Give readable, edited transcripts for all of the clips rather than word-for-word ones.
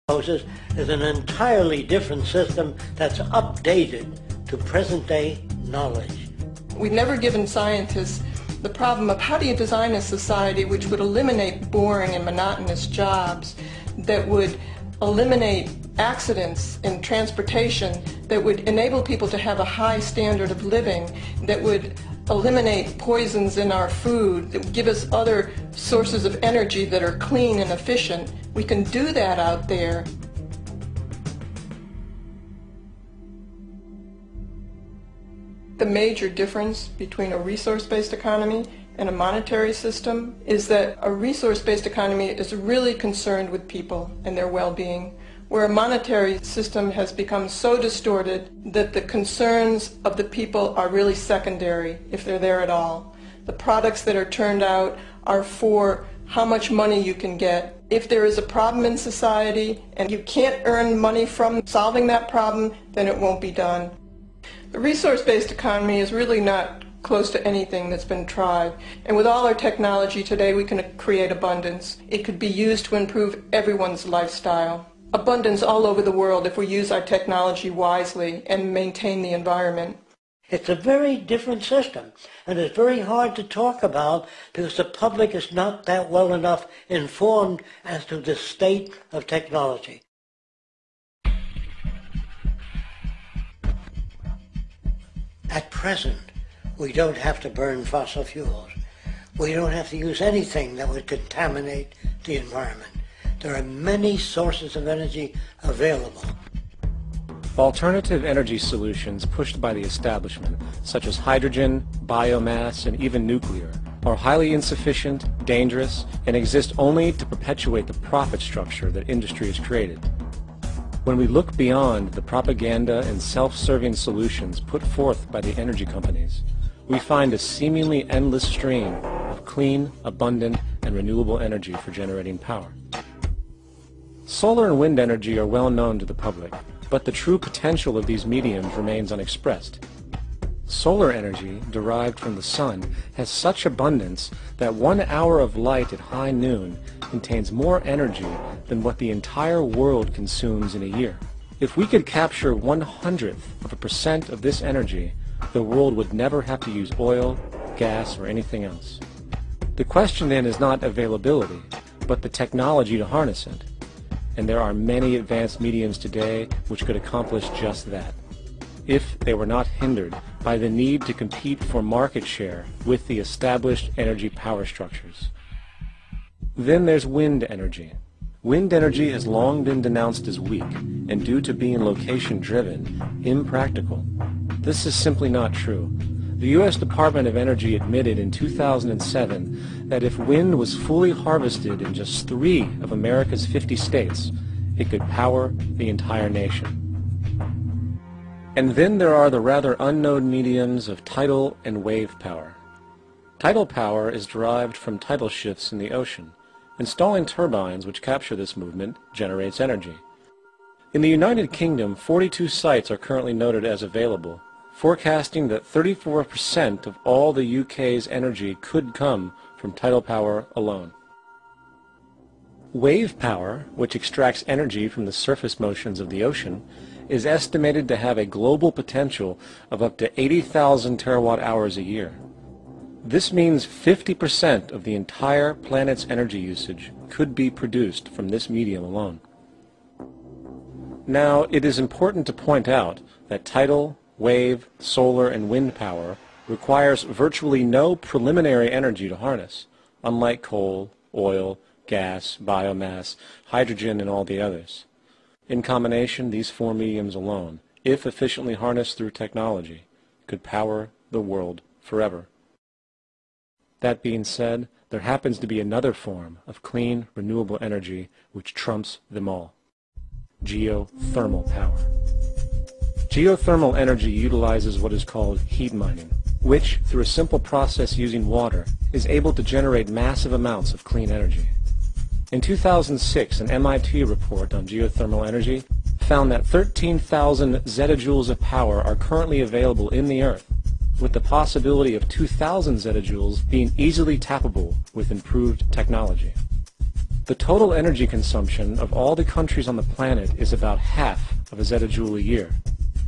proposes is an entirely different system that's updated to present-day knowledge. We've never given scientists the problem of how do you design a society which would eliminate boring and monotonous jobs, that would eliminate accidents in transportation, that would enable people to have a high standard of living, that would eliminate poisons in our food, that would give us other sources of energy that are clean and efficient. We can do that out there. The major difference between a resource-based economy and a monetary system is that a resource-based economy is really concerned with people and their well-being, where a monetary system has become so distorted that the concerns of the people are really secondary, if they're there at all. The products that are turned out are for how much money you can get. If there is a problem in society and you can't earn money from solving that problem, then it won't be done. The resource-based economy is really not close to anything that's been tried. And with all our technology today, we can create abundance. It could be used to improve everyone's lifestyle. Abundance all over the world if we use our technology wisely and maintain the environment. It's a very different system, and it's very hard to talk about because the public is not that well enough informed as to the state of technology. At present, we don't have to burn fossil fuels. We don't have to use anything that would contaminate the environment. There are many sources of energy available. Alternative energy solutions pushed by the establishment, such as hydrogen, biomass, and even nuclear, are highly insufficient, dangerous, and exist only to perpetuate the profit structure that industry has created. When we look beyond the propaganda and self-serving solutions put forth by the energy companies, we find a seemingly endless stream of clean, abundant, and renewable energy for generating power. Solar and wind energy are well known to the public, but the true potential of these mediums remains unexpressed. Solar energy, derived from the sun, has such abundance that 1 hour of light at high noon contains more energy than what the entire world consumes in a year. If we could capture 1/100% of this energy, the world would never have to use oil, gas, or anything else. The question then is not availability, but the technology to harness it. And there are many advanced mediums today which could accomplish just that, if they were not hindered by the need to compete for market share with the established energy power structures. Then there's wind energy. Wind energy has long been denounced as weak, and due to being location-driven, impractical. This is simply not true. The U.S. Department of Energy admitted in 2007 that if wind was fully harvested in just 3 of America's 50 states, it could power the entire nation. And then there are the rather unknown mediums of tidal and wave power. Tidal power is derived from tidal shifts in the ocean. Installing turbines which capture this movement generates energy. In the United Kingdom, 42 sites are currently noted as available, forecasting that 34% of all the UK's energy could come from tidal power alone. Wave power, which extracts energy from the surface motions of the ocean, is estimated to have a global potential of up to 80,000 terawatt-hours a year. This means 50% of the entire planet's energy usage could be produced from this medium alone. Now, it is important to point out that tidal, wave, solar, and wind power requires virtually no preliminary energy to harness, unlike coal, oil, gas, biomass, hydrogen, and all the others. In combination, these 4 mediums alone, if efficiently harnessed through technology, could power the world forever. That being said, there happens to be another form of clean, renewable energy which trumps them all: geothermal power. Geothermal energy utilizes what is called heat mining, which, through a simple process using water, is able to generate massive amounts of clean energy. In 2006, an MIT report on geothermal energy found that 13,000 zettajoules of power are currently available in the Earth, with the possibility of 2,000 zettajoules being easily tappable with improved technology. The total energy consumption of all the countries on the planet is about half of a zettajoule a year.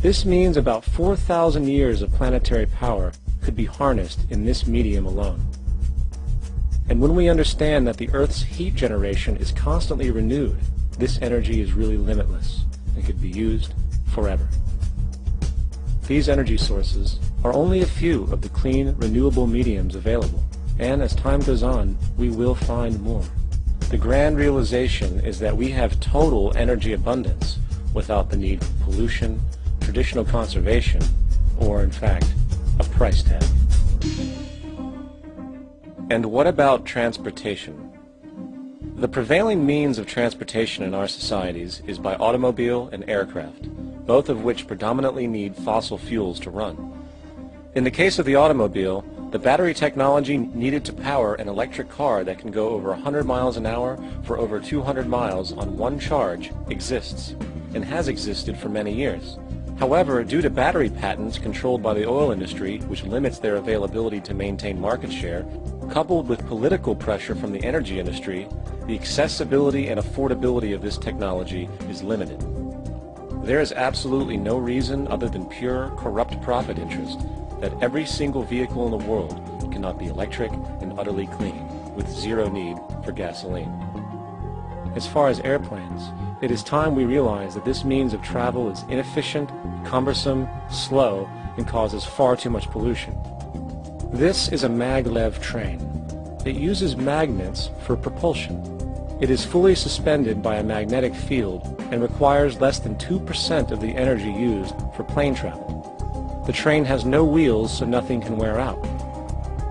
This means about 4,000 years of planetary power could be harnessed in this medium alone. And when we understand that the Earth's heat generation is constantly renewed, this energy is really limitless and could be used forever. These energy sources are only a few of the clean, renewable mediums available, and as time goes on, we will find more. The grand realization is that we have total energy abundance without the need for pollution, traditional conservation, or in fact, a price tag. And what about transportation? The prevailing means of transportation in our societies is by automobile and aircraft, both of which predominantly need fossil fuels to run. In the case of the automobile, the battery technology needed to power an electric car that can go over 100 miles an hour for over 200 miles on one charge exists, and has existed for many years. However, due to battery patents controlled by the oil industry, which limits their availability to maintain market share, coupled with political pressure from the energy industry, the accessibility and affordability of this technology is limited. There is absolutely no reason other than pure, corrupt profit interest that every single vehicle in the world cannot be electric and utterly clean, with zero need for gasoline. As far as airplanes, it is time we realize that this means of travel is inefficient, cumbersome, slow, and causes far too much pollution. This is a maglev train. It uses magnets for propulsion. It is fully suspended by a magnetic field and requires less than 2% of the energy used for plane travel. The train has no wheels, so nothing can wear out.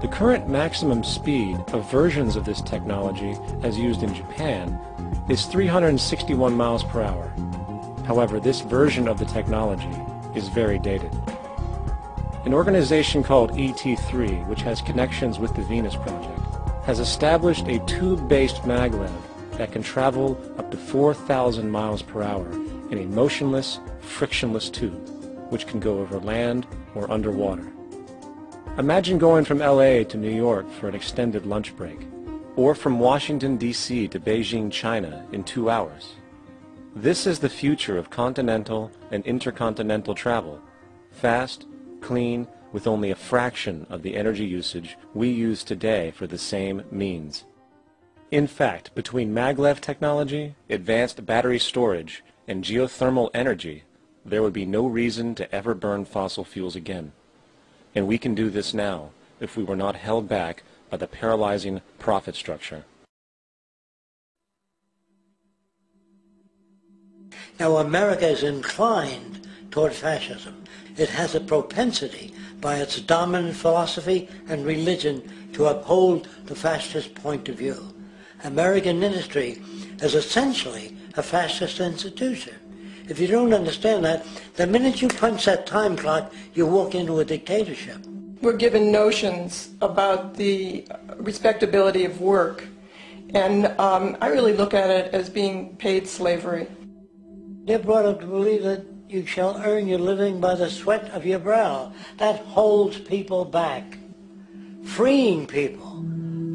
The current maximum speed of versions of this technology, as used in Japan, is 361 miles per hour. However, this version of the technology is very dated. An organization called ET3, which has connections with the Venus Project, has established a tube-based maglev that can travel up to 4,000 miles per hour in a motionless, frictionless tube, which can go over land or underwater. Imagine going from LA to New York for an extended lunch break, or from Washington, D.C. to Beijing, China in 2 hours. This is the future of continental and intercontinental travel, fast, clean, with only a fraction of the energy usage we use today for the same means. In fact, between maglev technology, advanced battery storage, and geothermal energy, there would be no reason to ever burn fossil fuels again. And we can do this now if we were not held back by the paralyzing profit structure. Now, America is inclined toward fascism. It has a propensity by its dominant philosophy and religion to uphold the fascist point of view. American industry is essentially a fascist institution. If you don't understand that, the minute you punch that time clock, you walk into a dictatorship. We're given notions about the respectability of work, and I really look at it as being paid slavery. They're brought up to believe that you shall earn your living by the sweat of your brow. That holds people back, freeing people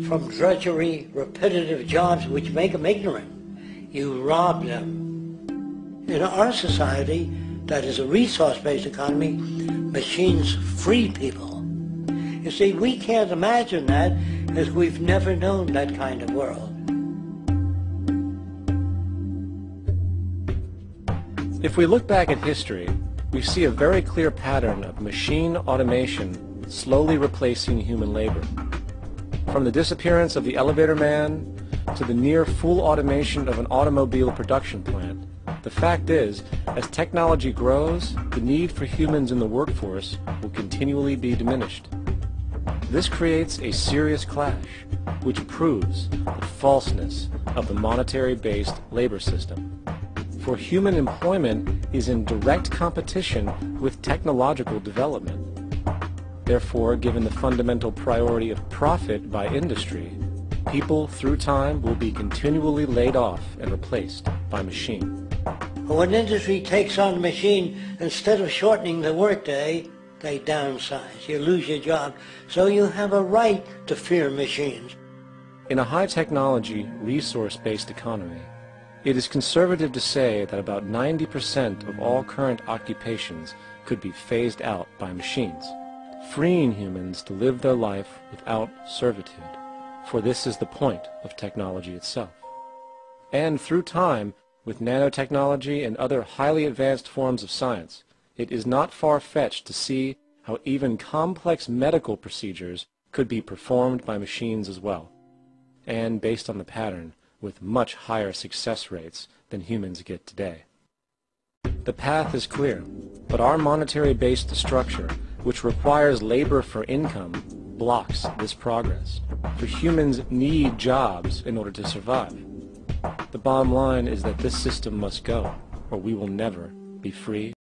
from drudgery, repetitive jobs which make them ignorant. You rob them. In our society, that is a resource-based economy, machines free people. You see, we can't imagine that as we've never known that kind of world. If we look back at history, we see a very clear pattern of machine automation slowly replacing human labor. From the disappearance of the elevator man to the near full automation of an automobile production plant, the fact is, as technology grows, the need for humans in the workforce will continually be diminished. This creates a serious clash, which proves the falseness of the monetary-based labor system. For human employment is in direct competition with technological development. Therefore, given the fundamental priority of profit by industry, people through time will be continually laid off and replaced by machine. When industry takes on a machine, instead of shortening the workday, they downsize. You lose your job. So you have a right to fear machines. In a high-technology, resource-based economy, it is conservative to say that about 90% of all current occupations could be phased out by machines, freeing humans to live their life without servitude, for this is the point of technology itself. And through time, with nanotechnology and other highly advanced forms of science, it is not far-fetched to see how even complex medical procedures could be performed by machines as well, and based on the pattern, with much higher success rates than humans get today. The path is clear, but our monetary-based structure, which requires labor for income, blocks this progress, for humans need jobs in order to survive. The bottom line is that this system must go, or we will never be free